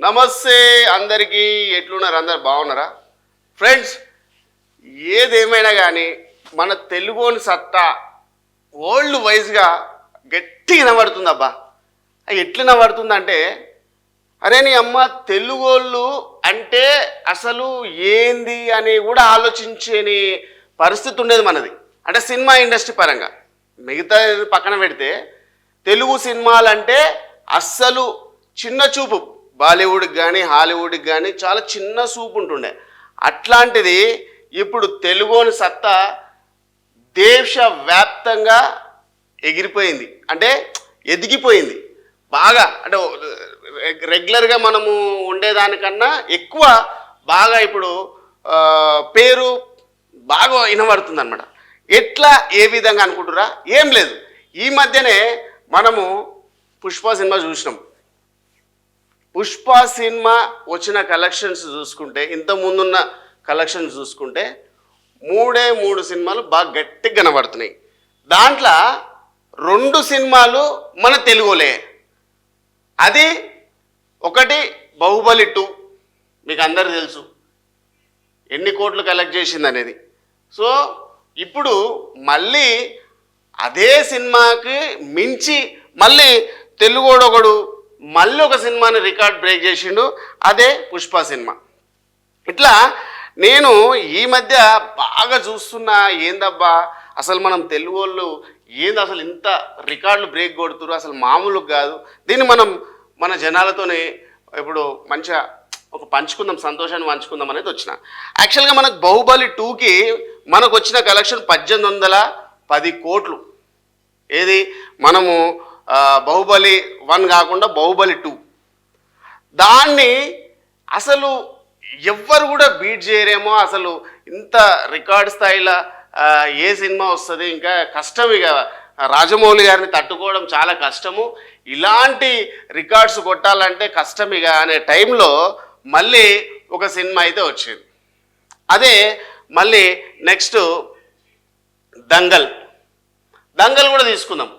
నమస్తే అందరికీ. ఎట్లున్నారు? అందరు బాగున్నారా ఫ్రెండ్స్? ఏదేమైనా కానీ మన తెలుగుని సత్తా వరల్డ్ వైజ్గా గట్టిగా వినబడుతుంది. అబ్బా ఎట్లా వినబడుతుందంటే, అరే నీ అమ్మ తెలుగోళ్ళు అంటే అసలు ఏంది అని కూడా ఆలోచించని పరిస్థితి ఉండేది మనది. అంటే సినిమా ఇండస్ట్రీ పరంగా మిగతా పక్కన పెడితే తెలుగు సినిమాలు అంటే అస్సలు చిన్న చూపు, బాలీవుడ్కి కానీ హాలీవుడ్కి కానీ చాలా చిన్న చూపు ఉంటుండే. అట్లాంటిది ఇప్పుడు తెలుగుని సత్తా దేశవ్యాప్తంగా ఎగిరిపోయింది, అంటే ఎదిగిపోయింది బాగా. అంటే రెగ్యులర్గా మనము ఉండేదానికన్నా ఎక్కువ బాగా ఇప్పుడు పేరు బాగా వినబడుతుంది అనమాట. ఎట్లా ఏ విధంగా అనుకుంటురా? ఏం లేదు, ఈ మధ్యనే మనము పుష్ప సినిమా చూసినాం. పుష్ప సినిమా వచ్చిన కలెక్షన్స్ చూసుకుంటే, ఇంత ముందున్న కలెక్షన్స్ చూసుకుంటే 3 సినిమాలు బాగా గట్టిగా కనబడుతున్నాయి. దాంట్లో 2 సినిమాలు మన తెలుగులే. అది ఒకటి బాహుబలి 2, మీకు అందరు తెలుసు ఎన్ని కోట్లు కలెక్ట్ చేసింది అనేది. సో ఇప్పుడు మళ్ళీ అదే సినిమాకి మించి మళ్ళీ తెలుగోడు ఒకడు మళ్ళీ ఒక సినిమాని రికార్డ్ బ్రేక్ చేసిండు, అదే పుష్ప సినిమా. ఇట్లా నేను ఈ మధ్య బాగా చూస్తున్నా, ఏందబ్బా అసలు మనం తెలుగు వాళ్ళు ఏంది అసలు ఇంత రికార్డులు బ్రేక్ కొడుతురు, అసలు మామూలు కాదు. దీన్ని మనం మన జనాలతోనే ఇప్పుడు మంచిగా ఒక పంచుకుందాం, సంతోషాన్ని పంచుకుందాం అనేది వచ్చిన. యాక్చువల్గా మనకు బాహుబలి 2కి మనకు వచ్చిన కలెక్షన్ 1810 కోట్లు. ఏది మనము బాహుబలి 1 కాకుండా బాహుబలి 2, దాన్ని అసలు ఎవ్వరు కూడా బీట్ చేయరేమో. అసలు ఇంత రికార్డ్ స్థాయిలో ఏ సినిమా వస్తుంది, ఇంకా కష్టం. ఇక రాజమౌళి గారిని తట్టుకోవడం చాలా కష్టము, ఇలాంటి రికార్డ్స్ కొట్టాలంటే కష్టం ఇక అనే టైంలో మళ్ళీ ఒక సినిమా అయితే వచ్చింది. అదే మళ్ళీ నెక్స్ట్ దంగల్ కూడా తీసుకుందాం.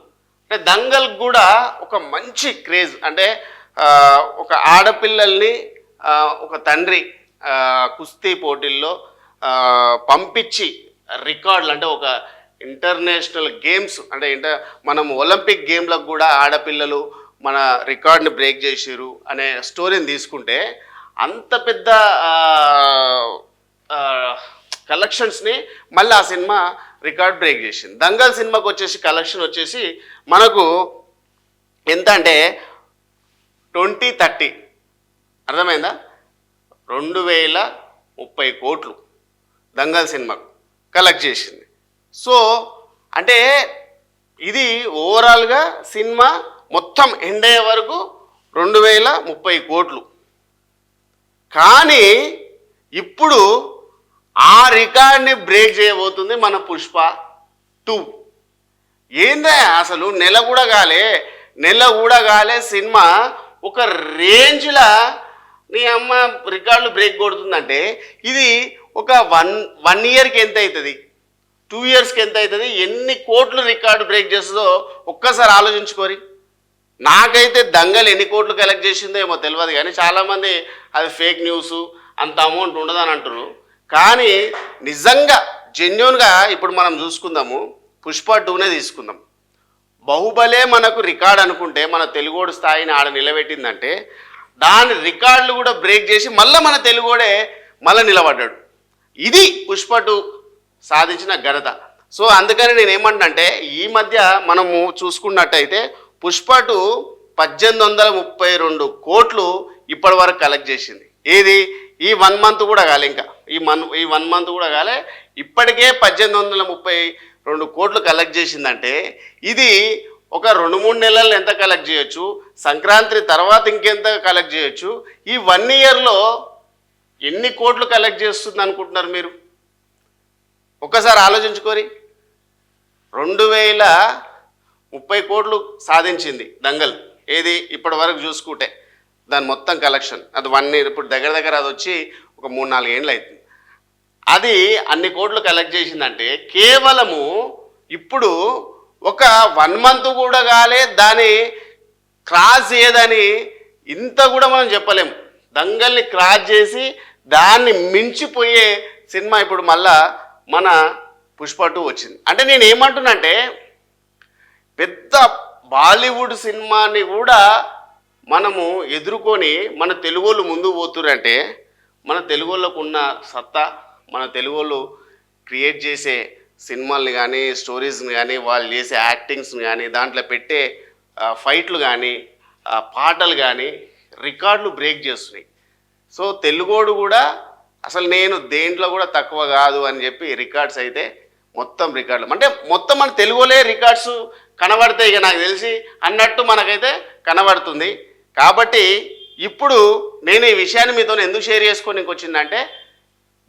అంటే దంగల్ కూడా ఒక మంచి క్రేజ్. అంటే ఒక ఆడపిల్లల్ని ఒక తండ్రి కుస్తీ పోటీల్లో పంపించి రికార్డులు, అంటే ఒక ఇంటర్నేషనల్ గేమ్స్, అంటే మనం ఒలింపిక్ గేమ్లకు కూడా ఆడపిల్లలు మన రికార్డ్ని బ్రేక్ చేసారు అనే స్టోరీని తీసుకుంటే, అంత పెద్ద కలెక్షన్స్ని మళ్ళీ ఆ సినిమా రికార్డ్ బ్రేక్ చేసింది. దంగల్ సినిమాకి వచ్చేసి కలెక్షన్ వచ్చేసి మనకు ఎంత అంటే 2030, అర్థమైందా? 2030 కోట్లు దంగల్ సినిమాకు కలెక్ట్ చేసింది. సో అంటే ఇది ఓవరాల్గా సినిమా మొత్తం ఎండ్ అయ్యే వరకు 2030 కోట్లు. కానీ ఇప్పుడు ఆ రికార్డ్ని బ్రేక్ చేయబోతుంది మన పుష్ప 2. ఏందా అసలు నెల కూడా కాలే సినిమా ఒక రేంజ్లా నీ అమ్మ రికార్డులు బ్రేక్ కొడుతుందంటే, ఇది ఒక వన్ ఇయర్కి ఎంత అవుతుంది, 2 ఇయర్స్కి ఎంత అవుతుంది, ఎన్ని కోట్లు రికార్డు బ్రేక్ చేస్తుందో ఒక్కసారి ఆలోచించుకోరి. నాకైతే దంగల్ ఎన్ని కోట్లు కలెక్ట్ చేసిందో ఏమో తెలియదు, కానీ చాలామంది అది ఫేక్ న్యూస్, అంత అమౌంట్ ఉండదని అంటారు. కానీ నిజంగా జెన్యూన్గా ఇప్పుడు మనం చూసుకుందాము, పుష్ప 2నే తీసుకుందాం. బాహుబలే మనకు రికార్డ్ అనుకుంటే మన తెలుగోడు స్థాయిని ఆడ నిలబెట్టిందంటే, దాని రికార్డులు కూడా బ్రేక్ చేసి మళ్ళీ మన తెలుగోడే మళ్ళీ నిలబడ్డాడు. ఇది పుష్ప 2 సాధించిన ఘనత. సో అందుకని నేను ఏమంటానంటే, ఈ మధ్య మనము చూసుకున్నట్టయితే పుష్ప 2 1832 కోట్లు ఇప్పటి వరకు కలెక్ట్ చేసింది. ఏది ఈ 1 మంత్ కూడా కాలే, ఇంకా ఈ 1 మంత్ కూడా కాలే, ఇప్పటికే 1832 కోట్లు కలెక్ట్ చేసిందంటే, ఇది ఒక 2-3 నెలలు ఎంత కలెక్ట్ చేయొచ్చు, సంక్రాంతి తర్వాత ఇంకెంత కలెక్ట్ చేయొచ్చు, ఈ 1 ఇయర్లో ఎన్ని కోట్లు కలెక్ట్ చేస్తుంది అనుకుంటున్నారు మీరు? ఒక్కసారి ఆలోచించుకోరి. 2030 కోట్లు సాధించింది దంగల్. ఏది ఇప్పటి వరకు చూసుకుంటే దాని మొత్తం కలెక్షన్, అది 1 ఇయర్, ఇప్పుడు దగ్గర అది వచ్చి ఒక 3-4 ఏళ్ళు అవుతుంది. అది అన్ని కోట్లు కలెక్ట్ చేసిందంటే కేవలము ఇప్పుడు ఒక 1 మంత్ కూడా కాలే దాని క్రాస్ ఏదని ఇంత కూడా మనం చెప్పలేము. దంగల్ని క్రాస్ చేసి దాన్ని మించిపోయే సినిమా ఇప్పుడు మళ్ళా మన పుష్ప 2 వచ్చింది. అంటే నేను ఏమంటున్నానంటే పెద్ద బాలీవుడ్ సినిమాని కూడా మనము ఎదుర్కొని మన తెలుగు వాళ్ళు ముందుకు పోతురంటే మన తెలుగు వాళ్ళకు ఉన్న సత్తా, మన తెలుగు వాళ్ళు క్రియేట్ చేసే సినిమాల్ని కానీ స్టోరీస్ని కానీ వాళ్ళు చేసే యాక్టింగ్స్ని కానీ దాంట్లో పెట్టే ఫైట్లు కానీ పాటలు కానీ రికార్డులు బ్రేక్ చేస్తున్నాయి. సో తెలుగోడు కూడా అసలు నేను దేంట్లో కూడా తక్కువ కాదు అని చెప్పి రికార్డ్స్ అయితే మొత్తం రికార్డులు అంటే మొత్తం మన తెలుగులే రికార్డ్స్ కనబడతాయి ఇక నాకు తెలిసి అన్నట్టు మనకైతే కనబడుతుంది. కాబట్టి ఇప్పుడు నేను ఈ విషయాన్ని మీతో ఎందుకు షేర్ చేసుకోనికి వచ్చిందంటే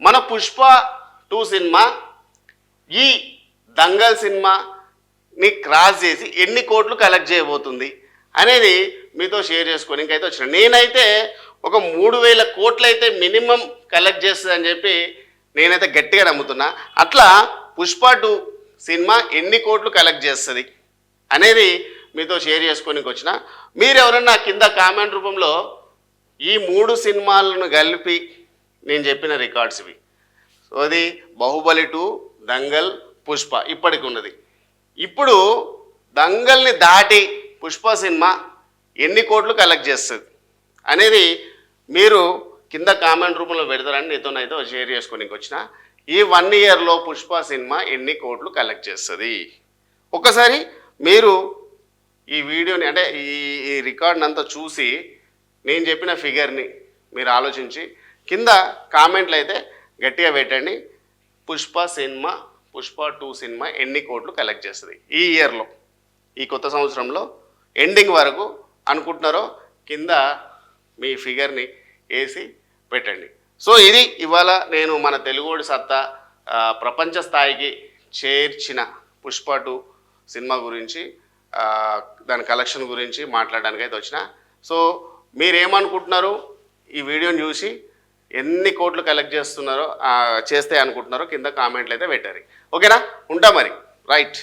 మన పుష్ప 2 సినిమా ఈ దంగల్ సినిమాని క్రాస్ చేసి ఎన్ని కోట్లు కలెక్ట్ చేయబోతుంది అనేది మీతో షేర్ చేసుకొని ఇంకైతే వచ్చిన నేనైతే ఒక 3,000 కోట్లు అయితే మినిమం కలెక్ట్ చేస్తుంది అని చెప్పి నేనైతే గట్టిగా నమ్ముతున్నా. అట్లా పుష్ప 2 సినిమా ఎన్ని కోట్లు కలెక్ట్ చేస్తుంది అనేది మీతో షేర్ చేసుకోనికి వచ్చిన. మీరు ఎవరన్నా కింద కామెంట్ రూపంలో ఈ 3 సినిమాలను కలిపి నేను చెప్పిన రికార్డ్స్ ఇవి. సో అది బాహుబలి 2, దంగల్, పుష్ప ఇప్పటికి ఉన్నది. ఇప్పుడు దంగల్ని దాటి పుష్ప సినిమా ఎన్ని కోట్లు కలెక్ట్ చేస్తుంది అనేది మీరు కింద కామెంట్ రూపంలో పెడతారని నీతోనైతే షేర్ చేసుకోనికి వచ్చిన. ఈ 1 ఇయర్లో పుష్ప సినిమా ఎన్ని కోట్లు కలెక్ట్ చేస్తుంది ఒక్కసారి మీరు ఈ వీడియోని అంటే ఈ రికార్డ్ని అంతా చూసి నేను చెప్పిన ఫిగర్ని మీరు ఆలోచించి కింద కామెంట్లు అయితే గట్టిగా పెట్టండి. పుష్ప 2 సినిమా ఎన్ని కోట్లు కలెక్ట్ చేస్తుంది ఈ ఇయర్లో, ఈ కొత్త సంవత్సరంలో ఎండింగ్ వరకు అనుకుంటున్నారో కింద మీ ఫిగర్ని వేసి పెట్టండి. సో ఇది ఇవాళ నేను మన తెలుగుడి సత్తా ప్రపంచ స్థాయికి చేర్చిన పుష్ప 2 సినిమా గురించి దాని కలెక్షన్ గురించి మాట్లాడడానికి అయితే వచ్చిన. సో మీరేమనుకుంటున్నారు ఈ వీడియోని చూసి ఎన్ని కోట్లు కలెక్ట్ చేస్తున్నారో చేస్తే అనుకుంటున్నారో కింద కామెంట్లు అయితే పెట్టారు. ఓకేనా, ఉంటా మరి, రైట్.